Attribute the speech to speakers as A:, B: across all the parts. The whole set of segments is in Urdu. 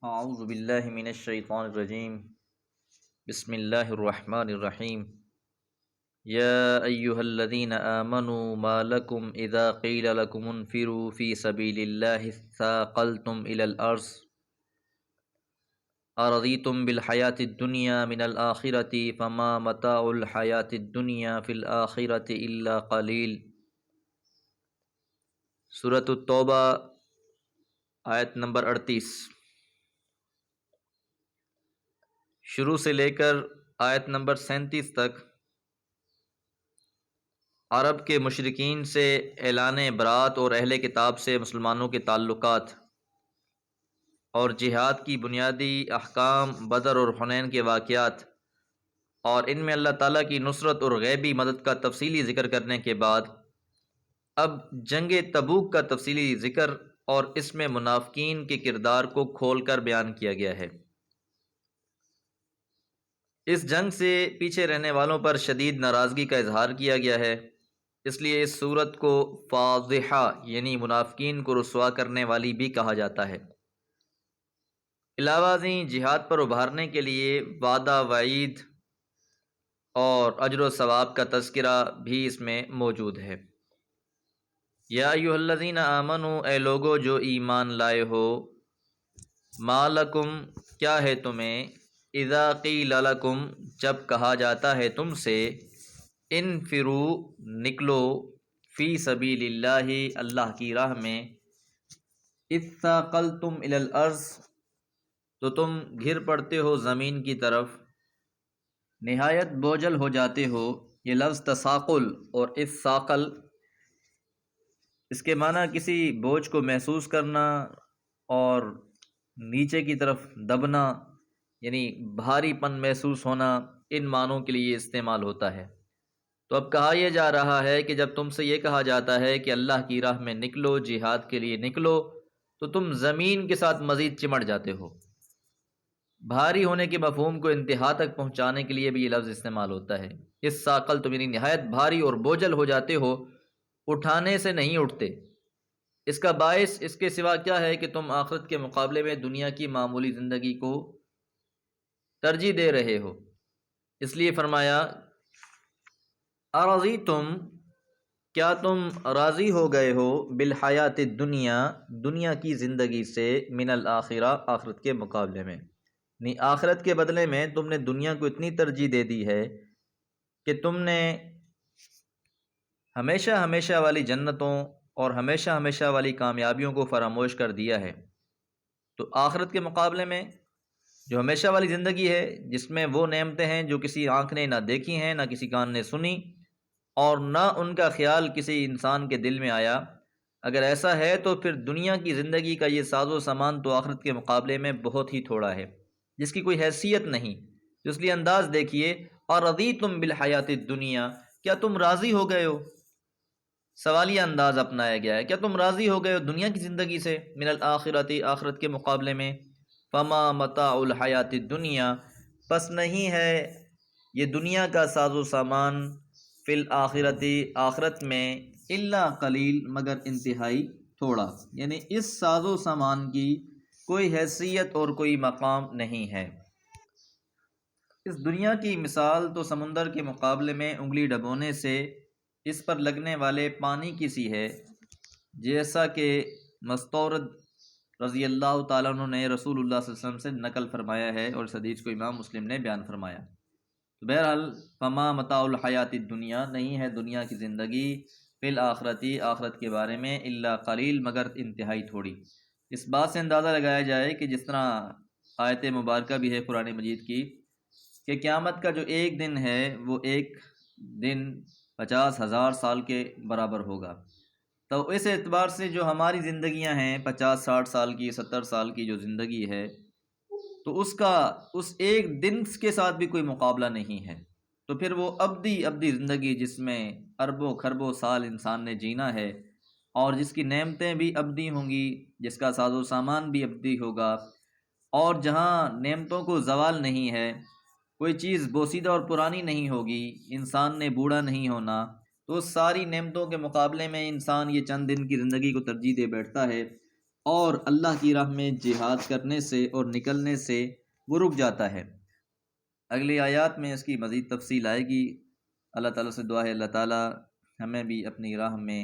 A: اعوذ باللہ من الشیطان الرجیم، بسم اللہ الرحمن الرحیم۔ یا ایہا الذین آمنوا ما لکم اذا قیل لکم انفروا فی سبیل اللہ اثاقلتم الی الارض ارضیتم بالحیاۃ الدنیا من الآخرۃ فما متاع الحیاۃ الدنیا فی الآخرۃ الا قلیل۔ سورۃ التوبہ آیت نمبر 38، شروع سے لے کر آیت نمبر 37 تک عرب کے مشرکین سے اعلان برات اور اہل کتاب سے مسلمانوں کے تعلقات اور جہاد کی بنیادی احکام، بدر اور حنین کے واقعات اور ان میں اللہ تعالیٰ کی نصرت اور غیبی مدد کا تفصیلی ذکر کرنے کے بعد اب جنگ تبوک کا تفصیلی ذکر اور اس میں منافقین کے کردار کو کھول کر بیان کیا گیا ہے۔ اس جنگ سے پیچھے رہنے والوں پر شدید ناراضگی کا اظہار کیا گیا ہے، اس لیے اس صورت کو فاضحہ یعنی منافقین کو رسوا کرنے والی بھی کہا جاتا ہے۔ علاوہ ازیں جہاد پر ابھارنے کے لیے وعدہ وعید اور اجر و ثواب کا تذکرہ بھی اس میں موجود ہے۔ یا ایھا الذین آمنوا، اے لوگو جو ایمان لائے ہو، ما لکم کیا ہے تمہیں، اذا قیل لکم جب کہا جاتا ہے تم سے، انفروا نکلو، فی سبیل اللہ اللہ کی راہ میں، اذ ثاقلتم الی الارض تو تم گھر پڑتے ہو زمین کی طرف، نہایت بوجھل ہو جاتے ہو۔ یہ لفظ تثاقل اور اثاقل اس کے معنی کسی بوجھ کو محسوس کرنا اور نیچے کی طرف دبنا یعنی بھاری پن محسوس ہونا، ان معنوں کے لیے استعمال ہوتا ہے۔ تو اب کہا یہ جا رہا ہے کہ جب تم سے یہ کہا جاتا ہے کہ اللہ کی راہ میں نکلو، جہاد کے لیے نکلو، تو تم زمین کے ساتھ مزید چمٹ جاتے ہو۔ بھاری ہونے کے مفہوم کو انتہا تک پہنچانے کے لیے بھی یہ لفظ استعمال ہوتا ہے۔ اس ثاقل تم یعنی نہایت بھاری اور بوجھل ہو جاتے ہو، اٹھانے سے نہیں اٹھتے۔ اس کا باعث اس کے سوا کیا ہے کہ تم آخرت کے مقابلے میں دنیا کی معمولی زندگی کو ترجیح دے رہے ہو، اس لیے فرمایا ارضیتم کیا تم راضی ہو گئے ہو، بالحیات الدنیا دنیا کی زندگی سے، من الآخرہ آخرت کے مقابلے میں، یعنی آخرت کے بدلے میں تم نے دنیا کو اتنی ترجیح دے دی ہے کہ تم نے ہمیشہ ہمیشہ والی جنتوں اور ہمیشہ ہمیشہ والی کامیابیوں کو فراموش کر دیا ہے۔ تو آخرت کے مقابلے میں جو ہمیشہ والی زندگی ہے، جس میں وہ نعمتیں ہیں جو کسی آنکھ نے نہ دیکھی ہیں، نہ کسی کان نے سنی، اور نہ ان کا خیال کسی انسان کے دل میں آیا، اگر ایسا ہے تو پھر دنیا کی زندگی کا یہ ساز و سامان تو آخرت کے مقابلے میں بہت ہی تھوڑا ہے، جس کی کوئی حیثیت نہیں۔ تو اس لیے انداز دیکھیے، ارضیتم بالحیات الدنیا کیا تم راضی ہو گئے ہو؟ سوالیہ انداز اپنایا گیا ہے، کیا تم راضی ہو گئے ہو دنیا کی زندگی سے، من الآخرۃ آخرت کے مقابلے میں، فما متاع الحیات الدنیا پس نہیں ہے یہ دنیا کا ساز و سامان، فی الآخرۃ آخرت میں، الا قلیل مگر انتہائی تھوڑا، یعنی اس ساز و سامان کی کوئی حیثیت اور کوئی مقام نہیں ہے۔ اس دنیا کی مثال تو سمندر کے مقابلے میں انگلی ڈبونے سے اس پر لگنے والے پانی کی سی ہے، جیسا کہ مستورد رضی اللہ تعالیٰ عنہ نے رسول اللہ صلی اللہ علیہ وسلم سے نقل فرمایا ہے، اور اس حدیث کو امام مسلم نے بیان فرمایا۔ تو بہرحال فما متاع الحیات الدنیا نہیں ہے دنیا کی زندگی، فی الآخرتی آخرت کے بارے میں، الا قلیل مگر انتہائی تھوڑی۔ اس بات سے اندازہ لگایا جائے کہ جس طرح آیت مبارکہ بھی ہے قرآن مجید کی کہ قیامت کا جو ایک دن ہے وہ ایک دن 50,000 سال کے برابر ہوگا۔ تو اس اعتبار سے جو ہماری زندگیاں ہیں 50-60 سال کی، 70 سال کی جو زندگی ہے، تو اس ایک دن کے ساتھ بھی کوئی مقابلہ نہیں ہے۔ تو پھر وہ ابدی زندگی جس میں اربوں خربوں سال انسان نے جینا ہے، اور جس کی نعمتیں بھی ابدی ہوں گی، جس کا ساز و سامان بھی ابدی ہوگا، اور جہاں نعمتوں کو زوال نہیں ہے، کوئی چیز بوسیدہ اور پرانی نہیں ہوگی، انسان نے بوڑھا نہیں ہونا، تو ساری نعمتوں کے مقابلے میں انسان یہ چند دن کی زندگی کو ترجیح دے بیٹھتا ہے، اور اللہ کی راہ میں جہاد کرنے سے اور نکلنے سے وہ رک جاتا ہے۔ اگلی آیات میں اس کی مزید تفصیل آئے گی۔ اللہ تعالیٰ سے دعا ہے اللہ تعالیٰ ہمیں بھی اپنی راہ میں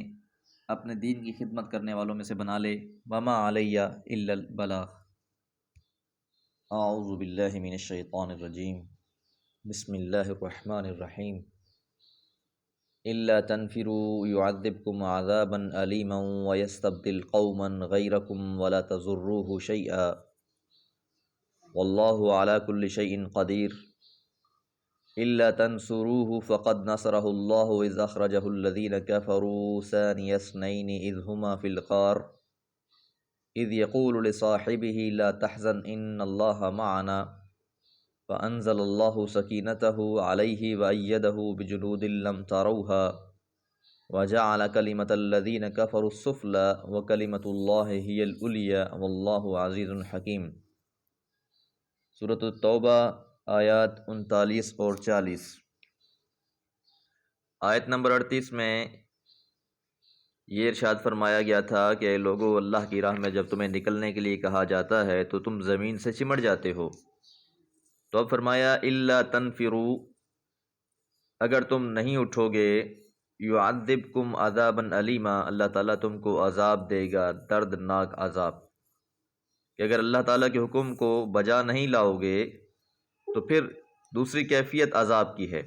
A: اپنے دین کی خدمت کرنے والوں میں سے بنا لے۔ وما علیہ الا البلاغ۔ اعوذ باللہ من الشیطان الرجیم، بسم اللہ الرحمن الرحیم۔ الا تنفروا يعذبكم عذابا أليما ويستبدل قوما غيركم ولا تضروه شيئا والله على كل شيء قدير الا تنصروه فقد نصره الله إذ أخرجه الذين كفروا ثاني اثنين إذ هما في الغار إذ يقول لصاحبه لا تحزن إن الله معنا فأنزل الله سكينته عليه وأيده بجنود لم تروها وجعل كلمة الذين كفروا السفلى وكلمة الله هي العليا والله عزيز حكيم۔ سورۃ التوبہ آیات 39 اور 40۔ آیت نمبر 38 میں یہ ارشاد فرمایا گیا تھا کہ اے لوگو، اللہ کی راہ میں جب تمہیں نکلنے کے لیے کہا جاتا ہے تو تم زمین سے چمٹ جاتے ہو۔ تو اب فرمایا الا تنفروا، اگر تم نہیں اٹھو گے، یعذبکم عذابا علیما، اللہ تعالیٰ تم کو عذاب دے گا، دردناک عذاب۔ کہ اگر اللہ تعالیٰ کے حکم کو بجا نہیں لاؤ گے تو پھر دوسری کیفیت عذاب کی ہے۔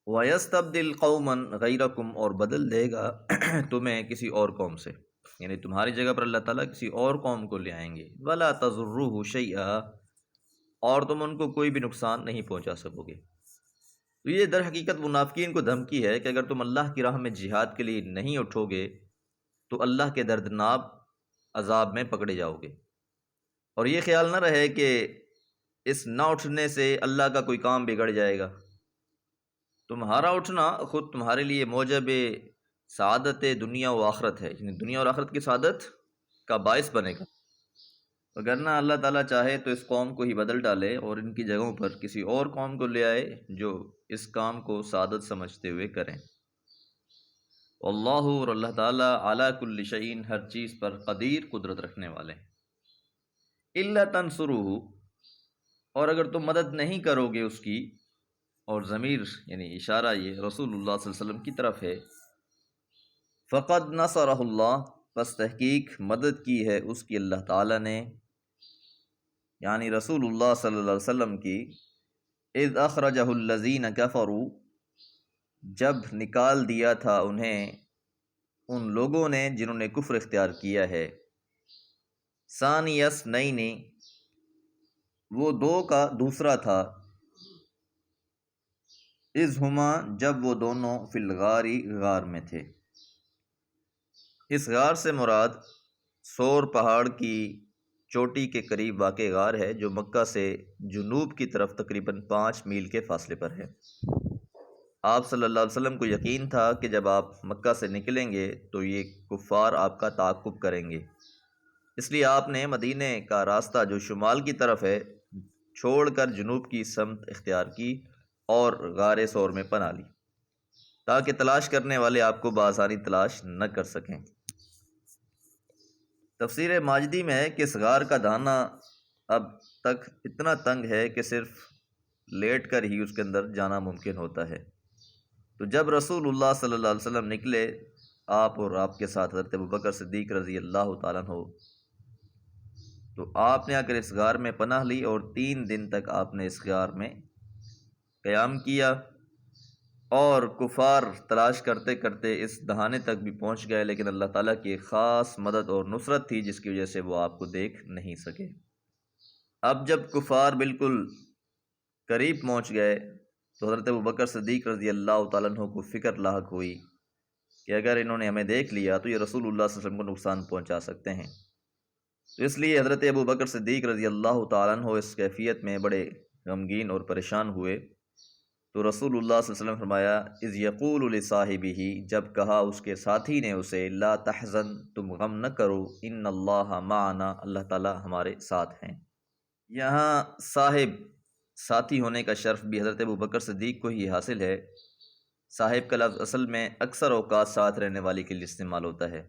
A: وَيَسْتَبْدِلْ قَوْمًا غَيْرَكُمْ، اور بدل دے گا تمہیں کسی اور قوم سے، یعنی تمہاری جگہ پر اللہ تعالیٰ کسی اور قوم کو لے آئیں گے۔ وَلَا تَضُرُّوهُ شَيْئًا، اور تم ان کو کوئی بھی نقصان نہیں پہنچا سکو گے۔ تو یہ در حقیقت منافقین کو دھمکی ہے کہ اگر تم اللہ کی راہ میں جہاد کے لیے نہیں اٹھو گے تو اللہ کے دردناک عذاب میں پکڑے جاؤ گے۔ اور یہ خیال نہ رہے کہ اس نہ اٹھنے سے اللہ کا کوئی کام بگڑ جائے گا۔ تمہارا اٹھنا خود تمہارے لیے موجب سعادت دنیا و آخرت ہے، یعنی دنیا اور آخرت کی سعادت کا باعث بنے گا۔ وگرنہ اللہ تعالیٰ چاہے تو اس قوم کو ہی بدل ڈالے اور ان کی جگہوں پر کسی اور قوم کو لے آئے جو اس کام کو سعادت سمجھتے ہوئے کریں۔ اللہ، اور اللہ تعالیٰ علی کل شیء، ہر چیز پر قدیر، قدرت رکھنے والے۔ الا تنصروہ، اور اگر تم مدد نہیں کرو گے اس کی، اور ضمیر یعنی اشارہ یہ رسول اللہ صلی اللہ علیہ وسلم کی طرف ہے۔ فقد نصرہ اللہ، پس تحقیق مدد کی ہے اس کی اللہ تعالیٰ نے، یعنی رسول اللہ صلی اللہ علیہ وسلم کی۔ اذ اخرجہ الذین کفروا، جب نکال دیا تھا انہیں ان لوگوں نے جنہوں نے کفر اختیار کیا ہے۔ ثانی اثنین، وہ دو کا دوسرا تھا۔ اذ ہما، جب وہ دونوں فی الغار، غار میں تھے۔ اس غار سے مراد سور پہاڑ کی چوٹی کے قریب واقع غار ہے جو مکہ سے جنوب کی طرف تقریباً 5 میل کے فاصلے پر ہے۔ آپ صلی اللہ علیہ وسلم کو یقین تھا کہ جب آپ مکہ سے نکلیں گے تو یہ کفار آپ کا تعاقب کریں گے، اس لیے آپ نے مدینے کا راستہ جو شمال کی طرف ہے چھوڑ کر جنوب کی سمت اختیار کی اور غار سور میں پناہ لی تاکہ تلاش کرنے والے آپ کو بآسانی تلاش نہ کر سکیں۔ تفسیر ماجدی میں ہے کہ اس غار کا دھانا اب تک اتنا تنگ ہے کہ صرف لیٹ کر ہی اس کے اندر جانا ممکن ہوتا ہے۔ تو جب رسول اللہ صلی اللہ علیہ وسلم نکلے، آپ اور آپ کے ساتھ حضرت ابوبکر صدیق رضی اللہ تعالیٰ عنہ، تو آپ نے آ کر اس غار میں پناہ لی اور 3 دن تک آپ نے اس غار میں قیام کیا، اور کفار تلاش کرتے کرتے اس دہانے تک بھی پہنچ گئے، لیکن اللہ تعالیٰ کی ایک خاص مدد اور نصرت تھی جس کی وجہ سے وہ آپ کو دیکھ نہیں سکے۔ اب جب کفار بالکل قریب پہنچ گئے تو حضرت ابوبکر صدیق رضی اللہ تعالیٰ عنہ کو فکر لاحق ہوئی کہ اگر انہوں نے ہمیں دیکھ لیا تو یہ رسول اللہ صلی اللہ علیہ وسلم کو نقصان پہنچا سکتے ہیں۔ تو اس لیے حضرت ابوبکر صدیق رضی اللہ تعالیٰ عنہ اس کیفیت میں بڑے غمگین اور پریشان ہوئے۔ تو رسول اللہ صلی اللہ علیہ وسلم فرمایا اذ یقول لصاحبہ، جب کہا اس کے ساتھی نے اسے لا تحزن، تم غم نہ کرو، ان اللہ معنا، اللہ تعالیٰ ہمارے ساتھ ہیں۔ یہاں صاحب، ساتھی ہونے کا شرف بھی حضرت ابوبکر صدیق کو ہی حاصل ہے۔ صاحب کا لفظ اصل میں اکثر اوقات ساتھ رہنے والی کے لیے استعمال ہوتا ہے،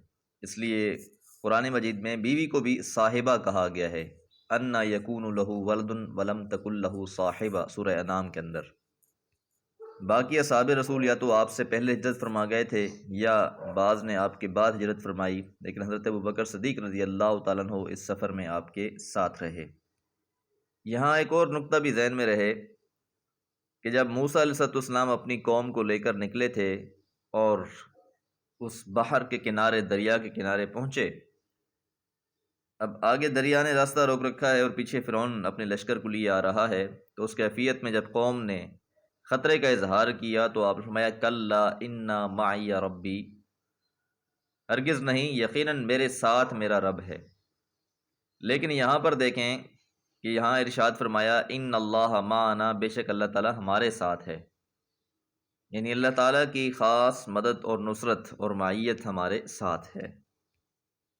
A: اس لیے قرآن مجید میں بیوی کو بھی صاحبہ کہا گیا ہے، انا یکون لہ ولد ولم تکن لہ صاحبہ، سورہ انعام کے اندر۔ باقی اصحاب رسول یا تو آپ سے پہلے ہجرت فرما گئے تھے یا بعض نے آپ کے بعد ہجرت فرمائی، لیکن حضرت ابوبکر صدیق رضی اللہ تعالیٰ عنہ اس سفر میں آپ کے ساتھ رہے۔ یہاں ایک اور نقطہ بھی ذہن میں رہے کہ جب موسیٰ علیہ السلام اپنی قوم کو لے کر نکلے تھے اور اس بحر کے کنارے، دریا کے کنارے پہنچے، اب آگے دریا نے راستہ روک رکھا ہے اور پیچھے فرعون اپنے لشکر کو لیے آ رہا ہے، تو اس کیفیت میں جب قوم نے خطرے کا اظہار کیا تو آپ نے فرمایا کلا انا معی ربی، ہرگز نہیں، یقیناً میرے ساتھ میرا رب ہے۔ لیکن یہاں پر دیکھیں کہ یہاں ارشاد فرمایا ان اللہ معنا، بے شک اللہ تعالیٰ ہمارے ساتھ ہے، یعنی اللہ تعالیٰ کی خاص مدد اور نصرت اور معیت ہمارے ساتھ ہے۔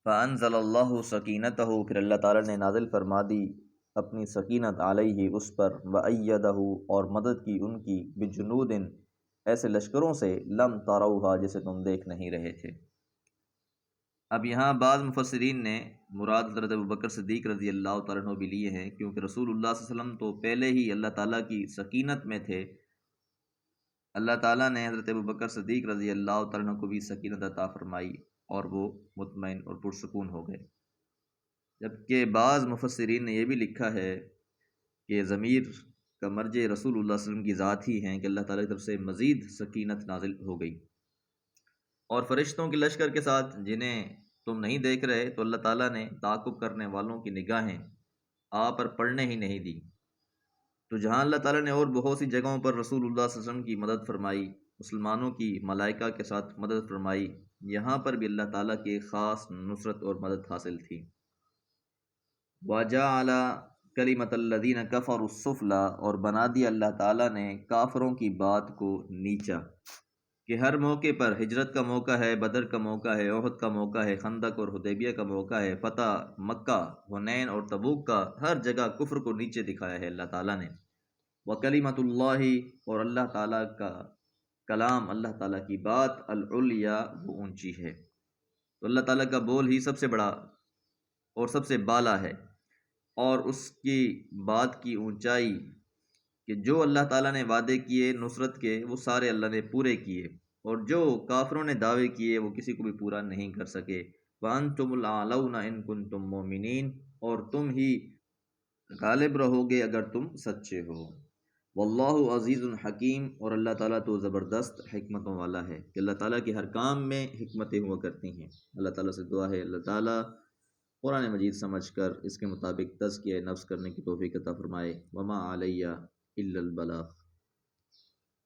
A: فانزل اللہ سکینتہ، پھر اللہ تعالیٰ نے نازل فرما دی اپنی سکینت علیہ اس پر، وأیدہ اور مدد کی ان کی، بجنود ایسے لشکروں سے، لم تروہا جسے تم دیکھ نہیں رہے تھے۔ اب یہاں بعض مفسرین نے مراد حضرت ابوبکر صدیق رضی اللہ تعالیٰ عنہ بھی لیے ہیں، کیونکہ رسول اللہ صلی اللہ علیہ وسلم تو پہلے ہی اللہ تعالیٰ کی سکینت میں تھے۔ اللہ تعالیٰ نے حضرت ابوبکر صدیق رضی اللہ تعالیٰ عنہ کو بھی سکینت عطا فرمائی اور وہ مطمئن اور پرسکون ہو گئے۔ جبکہ بعض مفسرین نے یہ بھی لکھا ہے کہ ضمیر کا مرجع رسول اللہ صلی اللہ علیہ وسلم کی ذات ہی ہیں کہ اللہ تعالیٰ کی طرف سے مزید سکینت نازل ہو گئی، اور فرشتوں کے لشکر کے ساتھ جنہیں تم نہیں دیکھ رہے، تو اللہ تعالیٰ نے تعاقب کرنے والوں کی نگاہیں آپ پر پڑنے ہی نہیں دی۔ تو جہاں اللہ تعالیٰ نے اور بہت سی جگہوں پر رسول اللہ صلی اللہ علیہ وسلم کی مدد فرمائی، مسلمانوں کی ملائکہ کے ساتھ مدد فرمائی، یہاں پر بھی اللہ تعالیٰ کی ایک خاص نصرت اور مدد حاصل تھی۔ وَجَعَلَ كَلِمَةَ الَّذِينَ كَفَرُوا السُّفْلَىٰ، اور بنا دیا اللہ تعالیٰ نے کافروں کی بات کو نیچا، کہ ہر موقع پر، ہجرت کا موقع ہے، بدر کا موقع ہے، احد کا موقع ہے، خندق اور حدیبیہ کا موقع ہے، فتح مکہ، حنین اور تبوک کا، ہر جگہ کفر کو نیچے دکھایا ہے اللہ تعالیٰ نے۔ وَكَلِمَةُ اللَّهِ، اور اللہ تعالیٰ کا کلام، اللہ تعالیٰ کی بات، العلیٰ، وہ اونچی ہے۔ تو اللہ تعالیٰ کا بول ہی سب سے بڑا اور سب سے بالا ہے، اور اس کی بات کی اونچائی کہ جو اللہ تعالیٰ نے وعدے کیے نصرت کے، وہ سارے اللہ نے پورے کیے، اور جو کافروں نے دعوے کیے وہ کسی کو بھی پورا نہیں کر سکے۔ وَأَنْتُمُ الْأَعْلَوْنَ إِن كُنتُم مُؤْمِنِينَ، اور تم ہی غالب رہو گے اگر تم سچے ہو۔ واللہ عزیز حکیم، اور اللہ تعالیٰ تو زبردست حکمتوں والا ہے کہ اللہ تعالیٰ کے ہر کام میں حکمتیں ہوا کرتی ہیں۔ اللہ تعالیٰ سے دعا ہے اللہ تعالیٰ قرآن مجید سمجھ کر اس کے مطابق تزکیہ نفس کرنے کی توفیق عطا فرمائے۔ وما علیہ الا البلاغ۔